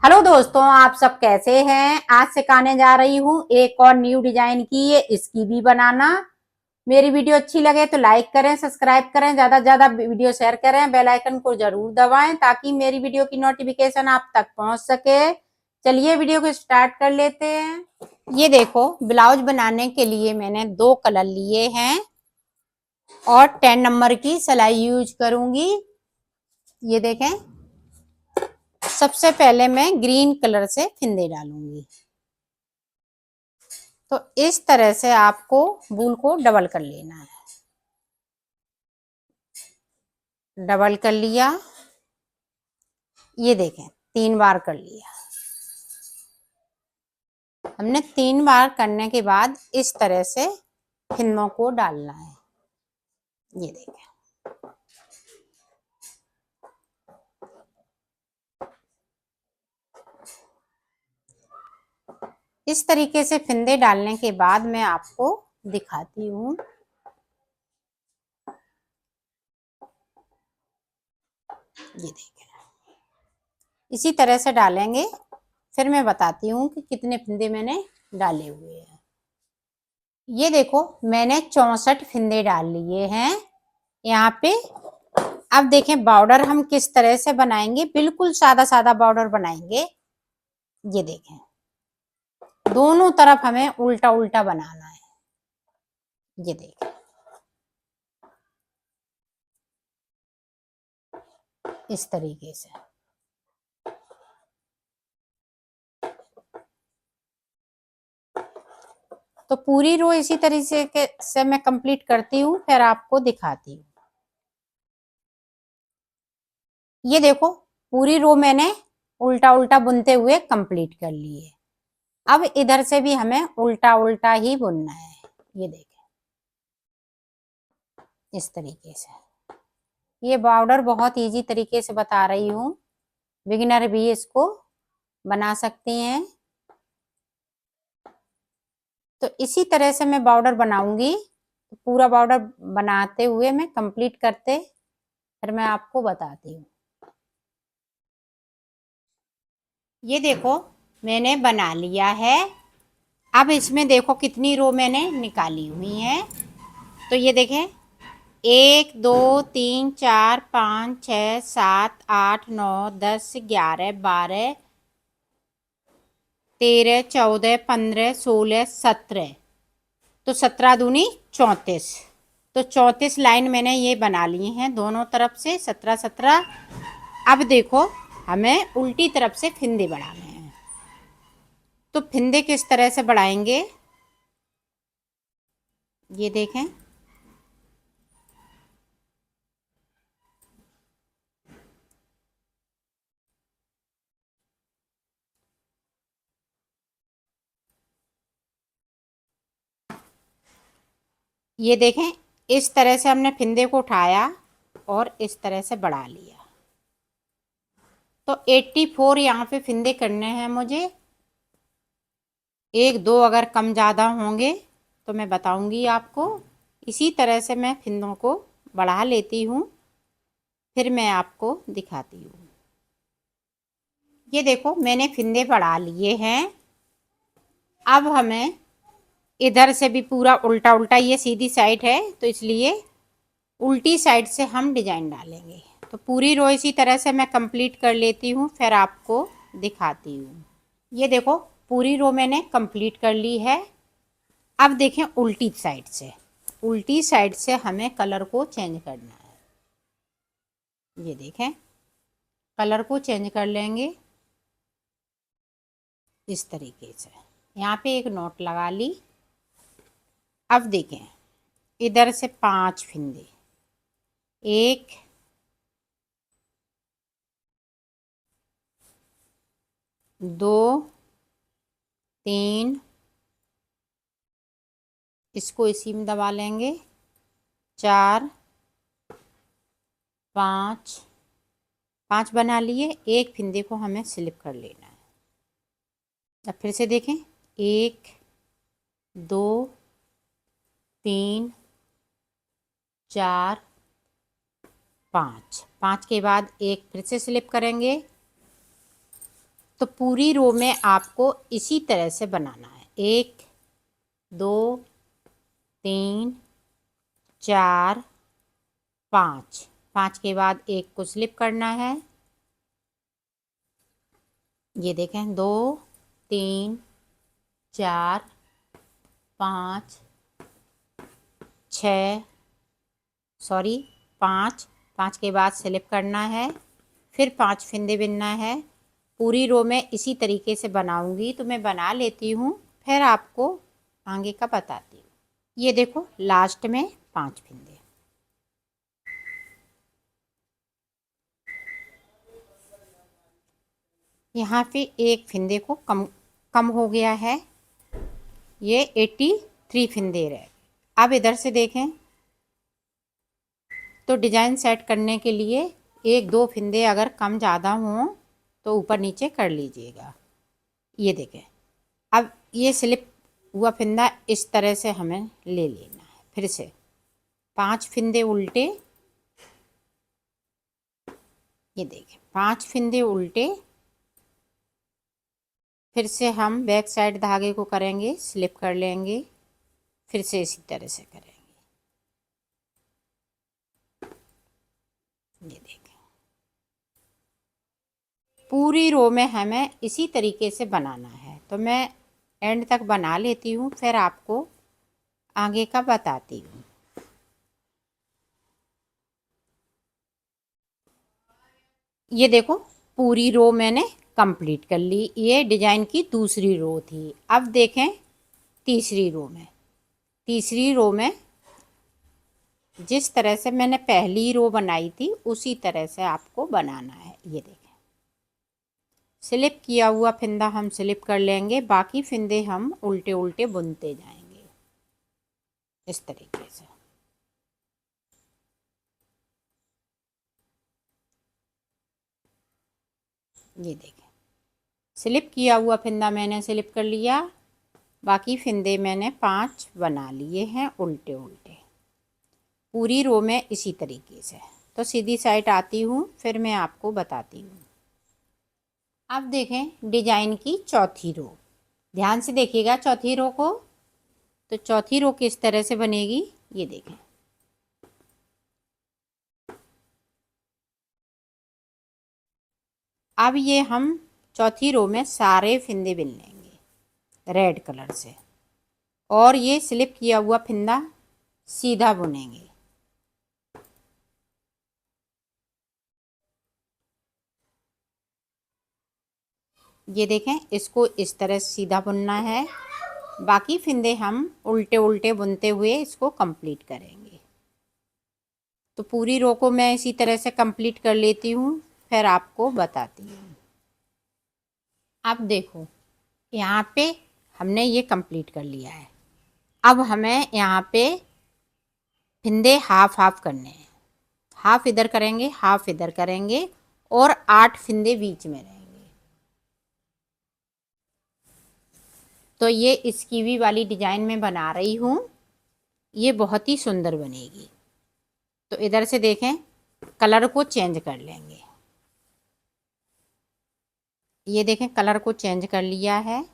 Hello दोस्तों, आप सब कैसे हैं। आज सिखाने जा रही हूँ एक और न्यू डिजाइन की है, इसकी भी बनाना। मेरी वीडियो अच्छी लगे तो लाइक करें, सब्सक्राइब करें, ज्यादा से ज्यादा वीडियो शेयर करें, बेल आइकन को जरूर दबाएं ताकि मेरी वीडियो की नोटिफिकेशन आप तक पहुंच सके। चलिए वीडियो को स्टार्ट कर लेते हैं। ये देखो, ब्लाउज बनाने के लिए मैंने 2 कलर लिए हैं और 10 नंबर की सिलाई यूज करूंगी। ये देखें, सबसे पहले मैं ग्रीन कलर से फिंदे डालूंगी। तो इस तरह से आपको वूल को डबल कर लेना है। डबल कर लिया, ये देखें 3 बार कर लिया। हमने 3 बार करने के बाद इस तरह से फिंदों को डालना है। ये देखें, इस तरीके से फिंदे डालने के बाद मैं आपको दिखाती हूँ। ये देखें, इसी तरह से डालेंगे, फिर मैं बताती हूँ कि कितने फिंदे मैंने डाले हुए हैं। ये देखो, मैंने 64 फिंदे डाल लिए हैं यहाँ पे। अब देखें बॉर्डर हम किस तरह से बनाएंगे, बिल्कुल सादा सादा बॉर्डर बनाएंगे। ये देखें, दोनों तरफ हमें उल्टा उल्टा बनाना है। ये देखें, इस तरीके से। तो पूरी रो इसी तरीके से मैं कंप्लीट करती हूँ, फिर आपको दिखाती हूँ। ये देखो, पूरी रो मैंने उल्टा उल्टा बुनते हुए कंप्लीट कर ली है। अब इधर से भी हमें उल्टा उल्टा ही बुनना है। ये देखें, इस तरीके से। ये बॉर्डर बहुत इजी तरीके से बता रही हूँ, बिगिनर भी इसको बना सकती हैं। तो इसी तरह से मैं बॉर्डर बनाऊंगी। तो पूरा बॉर्डर बनाते हुए मैं कंप्लीट करते फिर मैं आपको बताती हूँ। ये देखो, मैंने बना लिया है। अब इसमें देखो कितनी रो मैंने निकाली हुई है। तो ये देखें, 1 2 3 4 5 6 7 8 9 10 11 12 13 14 15 16 17। तो 17 दूनी 34। तो 34 लाइन मैंने ये बना ली हैं दोनों तरफ से, 17 17। अब देखो, हमें उल्टी तरफ से फिंदे बढ़ाने हैं। तो फिंदे किस तरह से बढ़ाएंगे, ये देखें। ये देखें, इस तरह से हमने फिंदे को उठाया और इस तरह से बढ़ा लिया। तो 84 यहाँ पे फिंदे करने हैं मुझे। 1 2 अगर कम ज़्यादा होंगे तो मैं बताऊंगी आपको। इसी तरह से मैं फिंदों को बढ़ा लेती हूँ, फिर मैं आपको दिखाती हूँ। ये देखो, मैंने फिंदे बढ़ा लिए हैं। अब हमें इधर से भी पूरा उल्टा उल्टा, ये सीधी साइड है तो इसलिए उल्टी साइड से हम डिजाइन डालेंगे। तो पूरी रो इसी तरह से मैं कंप्लीट कर लेती हूँ, फिर आपको दिखाती हूँ। ये देखो, पूरी रो मैंने कंप्लीट कर ली है। अब देखें उल्टी साइड से, उल्टी साइड से हमें कलर को चेंज करना है। ये देखें, कलर को चेंज कर लेंगे इस तरीके से। यहाँ पे एक नोट लगा ली। अब देखें, इधर से 5 फिंदे, 1 2 3, इसको इसी में दबा लेंगे, 4 5, 5 बना लिए। एक फिंदे को हमें स्लिप कर लेना है। अब फिर से देखें, 1 2 3 4 5, 5 के बाद एक फिर से स्लिप करेंगे, तो पूरी रो में आपको इसी तरह से बनाना है। 1 2 3 4 5, 5 के बाद एक को स्लिप करना है। ये देखें 2 3 4 5 6 सॉरी 5, 5 के बाद स्लिप करना है, फिर 5 फंदे बिनना है। पूरी रो में इसी तरीके से बनाऊंगी, तो मैं बना लेती हूँ, फिर आपको आगे का बताती हूँ। ये देखो लास्ट में 5 फंदे। यहाँ पे एक फंदे को कम कम हो गया है, ये 83 फंदे रहे। अब इधर से देखें तो डिजाइन सेट करने के लिए 1-2 फंदे अगर कम ज़्यादा हों तो ऊपर नीचे कर लीजिएगा। ये देखें, अब ये स्लिप हुआ फंदा इस तरह से हमें ले लेना है। फिर से 5 फंदे उल्टे, ये देखें 5 फंदे उल्टे, फिर से हम बैक साइड धागे को करेंगे, स्लिप कर लेंगे, फिर से इसी तरह से करेंगे। ये देखें पूरी रो में हमें इसी तरीके से बनाना है, तो मैं एंड तक बना लेती हूँ, फिर आपको आगे का बताती हूँ। ये देखो पूरी रो मैंने कंप्लीट कर ली। ये डिजाइन की दूसरी रो थी। अब देखें तीसरी रो में, तीसरी रो में जिस तरह से मैंने पहली रो बनाई थी उसी तरह से आपको बनाना है। ये देखें स्लिप किया हुआ फंदा हम स्लिप कर लेंगे, बाकी फंदे हम उल्टे उल्टे बुनते जाएंगे इस तरीके से। ये देखें स्लिप किया हुआ फंदा मैंने स्लिप कर लिया, बाकी फंदे मैंने 5 बना लिए हैं उल्टे उल्टे पूरी रो में इसी तरीके से। तो सीधी साइड आती हूँ, फिर मैं आपको बताती हूँ। अब देखें डिजाइन की चौथी रो, ध्यान से देखिएगा चौथी रो को। तो चौथी रो किस तरह से बनेगी ये देखें। अब ये हम चौथी रो में सारे फंदे बिन लेंगे रेड कलर से, और ये स्लिप किया हुआ फंदा सीधा बुनेंगे। ये देखें इसको इस तरह सीधा बुनना है, बाकी फंदे हम उल्टे उल्टे बुनते हुए इसको कंप्लीट करेंगे। तो पूरी रो को मैं इसी तरह से कंप्लीट कर लेती हूँ, फिर आपको बताती हूँ। अब देखो यहाँ पे हमने ये कंप्लीट कर लिया है। अब हमें यहाँ पे फंदे हाफ हाफ करने हैं, हाफ इधर करेंगे हाफ इधर करेंगे, और 8 फंदे बीच में रहेंगे। तो ये स्कीवी वाली डिजाइन में बना रही हूँ, ये बहुत ही सुंदर बनेगी। तो इधर से देखें कलर को चेंज कर लेंगे। ये देखें कलर को चेंज कर लिया है।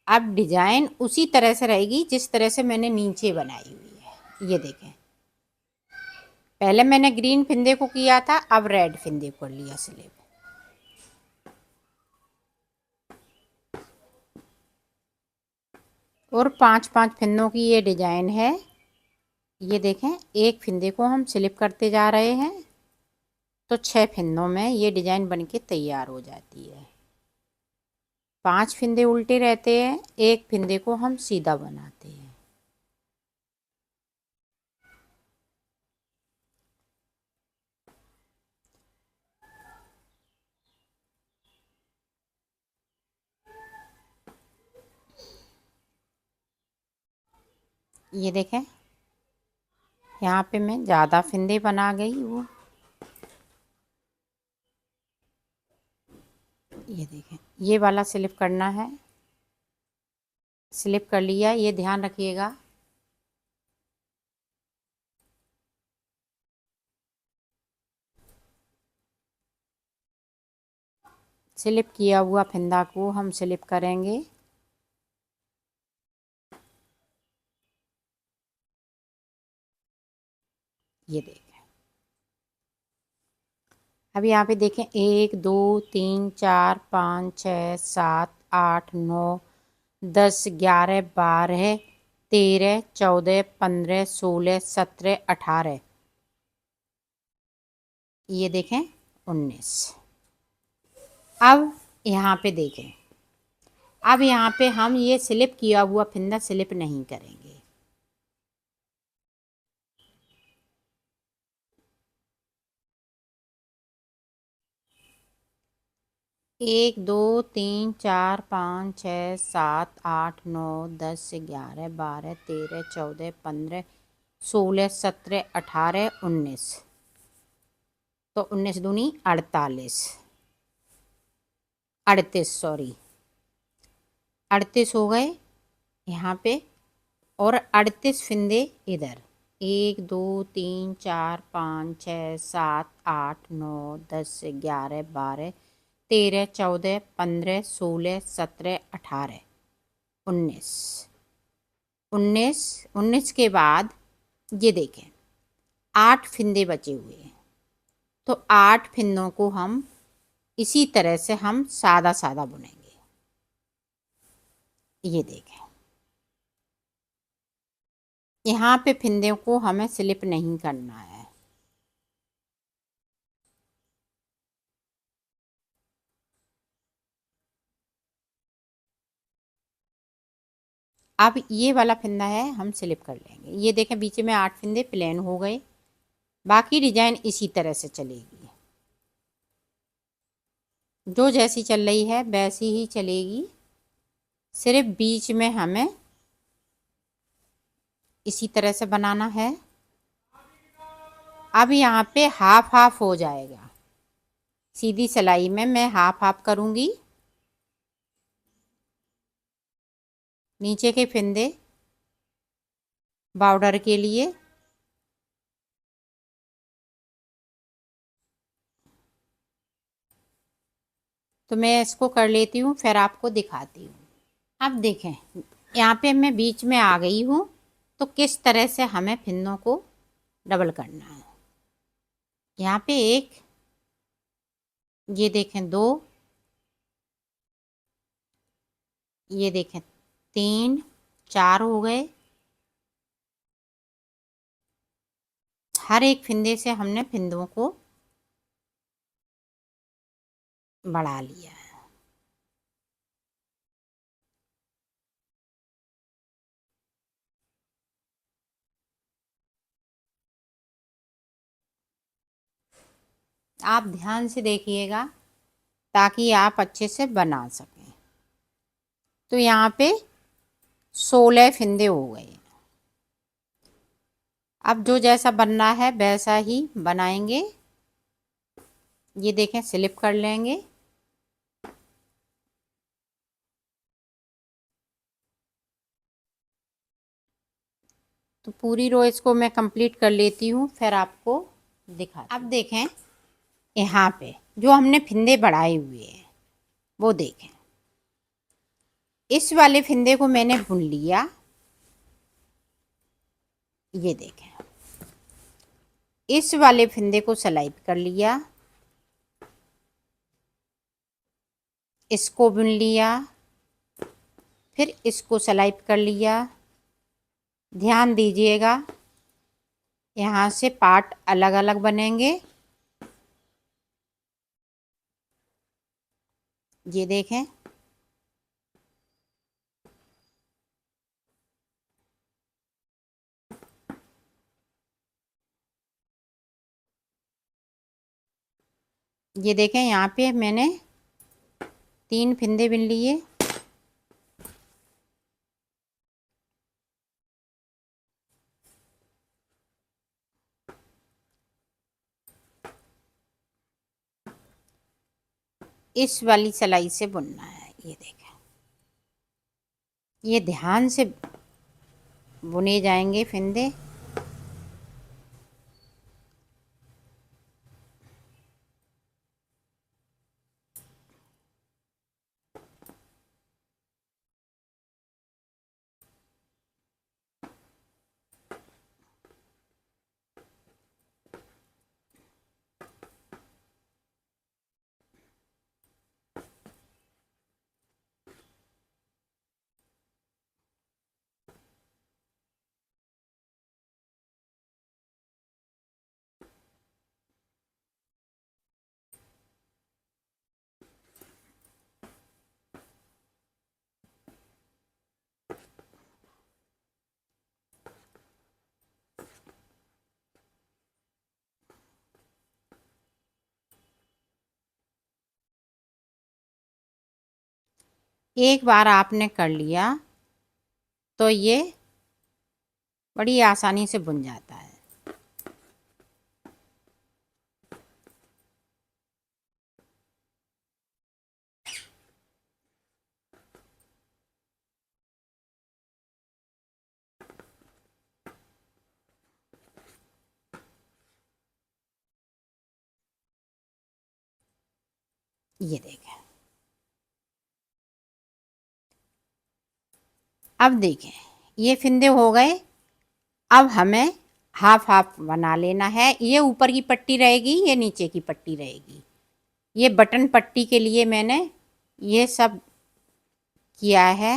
अब डिजाइन उसी तरह से रहेगी जिस तरह से मैंने नीचे बनाई हुई है। ये देखें पहले मैंने ग्रीन फंदे को किया था, अब रेड फंदे को लिया स्लिप। और 5-5 फंदों की ये डिजाइन है। ये देखें एक फंदे को हम स्लिप करते जा रहे हैं, तो 6 फंदों में ये डिजाइन बनके तैयार हो जाती है। 5 फंदे उल्टे रहते हैं, एक फंदे को हम सीधा बनाते हैं। ये देखें यहाँ पे मैं ज़्यादा फंदे बना गई वो। ये देखें ये वाला स्लिप करना है, स्लिप कर लिया, ये ध्यान रखिएगा। स्लिप किया हुआ फंदा को हम स्लिप करेंगे। ये देखें। अब यहाँ पे देखें 1 2 3 4 5 6 7 8 9 10 11 12 13 14 15 16 17 18। ये देखें 19। अब यहाँ पे देखें, अब यहाँ पे हम ये स्लिप किया हुआ फंदा स्लिप नहीं करेंगे। एक 2 3 4 5 6 7 8 9 10 11 12 13 14 15 16 17 18 19। तो 19 दूनी 48, 38 सॉरी 38 हो गए यहाँ पे। और 38 फंदे इधर 1 2 3 4 5 6 7 8 9 10 11 12 13 14 15 16 17 18 19। 19 के बाद ये देखें 8 फंदे बचे हुए हैं। तो 8 फंदों को हम इसी तरह से हम सादा सादा बुनेंगे। ये देखें, यहाँ पे फंदों को हमें स्लिप नहीं करना है। अब ये वाला फंदा है हम स्लिप कर लेंगे। ये देखें बीच में 8 फंदे प्लेन हो गए। बाकी डिजाइन इसी तरह से चलेगी, जो जैसी चल रही है वैसी ही चलेगी। सिर्फ बीच में हमें इसी तरह से बनाना है। अब यहाँ पे हाफ हाफ हो जाएगा। सीधी सिलाई में मैं हाफ हाफ करूँगी। नीचे के फंदे बॉर्डर के लिए तो मैं इसको कर लेती हूँ, फिर आपको दिखाती हूँ। अब देखें यहाँ पे मैं बीच में आ गई हूँ। तो किस तरह से हमें फंदों को डबल करना है। यहाँ पे एक, ये देखें 2, ये देखें 3 4 हो गए। हर एक फंदे से हमने फंदों को बढ़ा लिया है। आप ध्यान से देखिएगा ताकि आप अच्छे से बना सकें। तो यहाँ पे 16 फंदे हो गए। अब जो जैसा बनना है वैसा ही बनाएंगे। ये देखें स्लिप कर लेंगे। तो पूरी रो इसको मैं कंप्लीट कर लेती हूँ, फिर आपको दिखा। अब देखें यहाँ पे जो हमने फंदे बढ़ाए हुए हैं वो देखें। इस वाले फंदे को मैंने बुन लिया। ये देखें इस वाले फंदे को सिलाई कर लिया, इसको बुन लिया, फिर इसको सिलाई कर लिया। ध्यान दीजिएगा यहाँ से पार्ट अलग अलग बनेंगे। ये देखें ये देखें यहाँ पे मैंने 3 फंदे बुन लिए। इस वाली सिलाई से बुनना है। ये देखें ये ध्यान से बुने जाएंगे फंदे। एक बार आपने कर लिया तो ये बड़ी आसानी से बुन जाता है। ये देखें, अब देखें ये फिंदे हो गए। अब हमें हाफ हाफ बना लेना है। ये ऊपर की पट्टी रहेगी, ये नीचे की पट्टी रहेगी। ये बटन पट्टी के लिए मैंने ये सब किया है।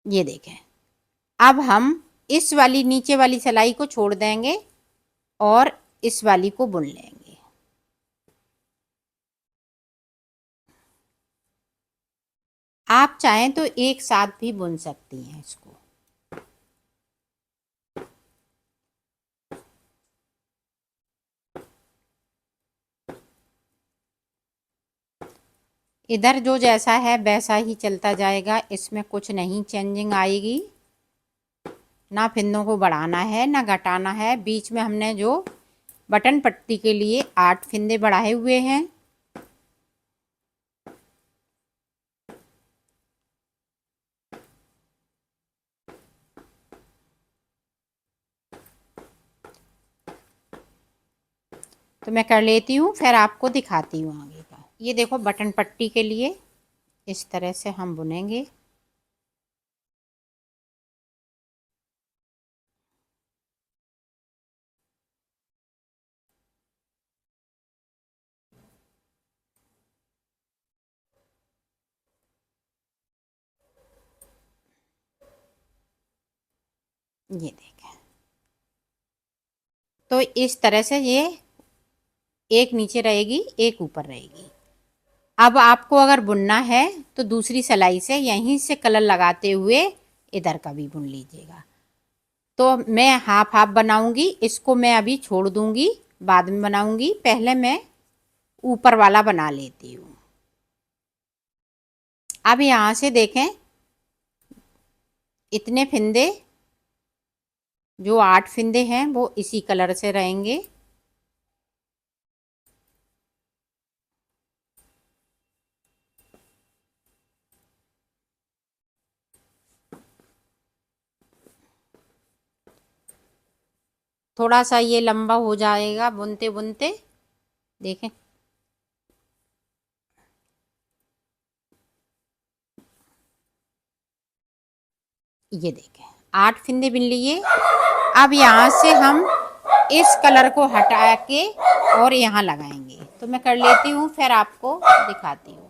ये देखें, अब हम इस वाली नीचे वाली सिलाई को छोड़ देंगे और इस वाली को बुन लेंगे। आप चाहें तो एक साथ भी बुन सकती हैं इसको। इधर जो जैसा है वैसा ही चलता जाएगा, इसमें कुछ नहीं चेंजिंग आएगी। ना फिंदों को बढ़ाना है ना घटाना है। बीच में हमने जो बटन पट्टी के लिए 8 फिंदे बढ़ाए हुए हैं, तो मैं कर लेती हूँ, फिर आपको दिखाती हूँ आगे का। ये देखो बटन पट्टी के लिए इस तरह से हम बुनेंगे। ये देखें, तो इस तरह से ये एक नीचे रहेगी एक ऊपर रहेगी। अब आपको अगर बुनना है तो दूसरी सिलाई से यहीं से कलर लगाते हुए इधर का भी बुन लीजिएगा। तो मैं हाफ हाफ बनाऊंगी, इसको मैं अभी छोड़ दूंगी, बाद में बनाऊंगी। पहले मैं ऊपर वाला बना लेती हूँ। अब यहाँ से देखें, इतने फिंदे जो 8 फिंदे हैं वो इसी कलर से रहेंगे। थोड़ा सा ये लंबा हो जाएगा बुनते बुनते, देखें। ये देखें 8 फिंदे बिन लिए। अब यहाँ से हम इस कलर को हटा के और यहाँ लगाएंगे। तो मैं कर लेती हूँ, फिर आपको दिखाती हूँ।